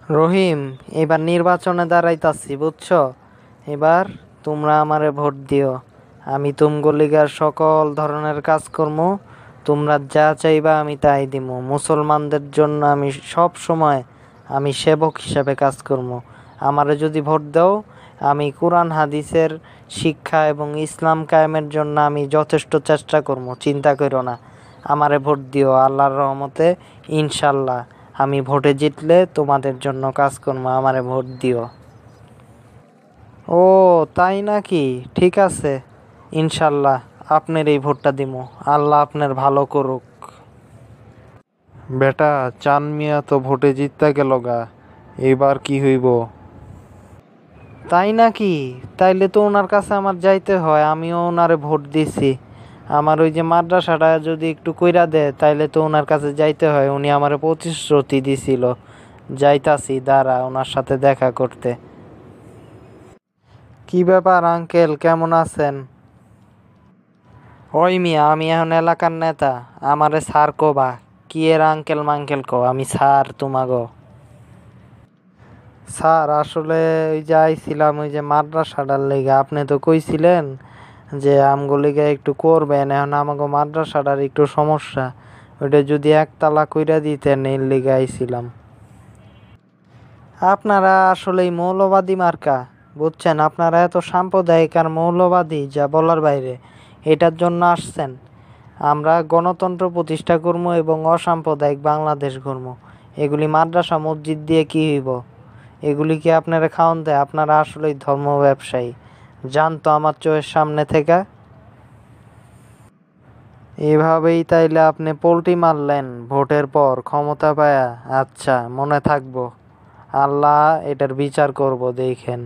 রহিম, এবার নির্বাচনে দাঁড়াইতাছি বুঝছো। এবার তোমরা আমারে ভোট দিও। আমি তুমগো লিগার সকল ধরনের কাজ করবো। তোমরা যা চাইবা আমি তাই দিমু। মুসলমানদের জন্য আমি সব সময় আমি সেবক হিসাবে কাজ করবো। আমারে যদি ভোট দাও, আমি কোরআন হাদিসের শিক্ষা এবং ইসলাম কায়েমের জন্য আমি যথেষ্ট চেষ্টা করবো। চিন্তা করো না, আমারে ভোট দিও। আল্লাহর রহমতে ইনশাল্লাহ আমি ভোটে জিতলে তোমাদের জন্য কাজ করবো। আমারে ভোট দিও। ও তাই নাকি? ঠিক আছে, ইনশাল্লাহ আপনার এই ভোটটা দিমু। আল্লাহ আপনার ভালো করুক। বেটা, চান মিয়া তো ভোটে জিততে গেল গা, এবার কি হইব? তাই নাকি? তাইলে তো ওনার কাছে আমার যাইতে হয়। আমিও ওনারে ভোট দিছি। আমার ওই যে মাদ্রাসাটা যদি একটু কইরা দেয় তাইলে তো ওনার কাছে যাইতে হয়। উনি আমারে প্রতিশ্রুতি দিছিল। যাইতাছি, দাঁড়া ওনার সাথে দেখা করতে। কি ব্যাপার আঙ্কেল, কেমন আছেন? ওই মিয়া, আমি এখন এলাকার নেতা। আমারে স্যার কবা। কি এর আঙ্কেল মাঙ্কেল কো, আমি স্যার তোমাগো। স্যার আসলে ওই যে আইছিলাম ওই যে মাদ্রাসাটার লেগে। আপনি তো কইছিলেন যে আমগো লেগে একটু করবেন। এখন আমাগো মাদ্রাসাটার একটু সমস্যা, ওইটা যদি একতলা কইরা দিতেন এর লেগে আইছিলাম। আপনারা আসলেই মৌলবাদী মার্কা, বুঝছেন। আপনারা এত সাম্প্রদায়িক আর মৌলবাদী যা বলার বাইরে। এটার জন্য আসছেন। আমরা গণতন্ত্র প্রতিষ্ঠা করবো এবং অসাম্প্রদায়িক বাংলাদেশ গড়বো। এগুলি মাদ্রাসা মসজিদ দিয়ে কি হইব? এগুলি কি আপনারা খাওয়ান দেয়? আপনারা আসলেই ধর্ম ব্যবসায়ী। জানতো আমার চোখের সামনে থেকে। এভাবেই তাইলে আপনি পোল্টি মারলেন ভোটের পর ক্ষমতা পায়া? আচ্ছা, মনে থাকবো। আল্লাহ এটার বিচার করব, দেখেন।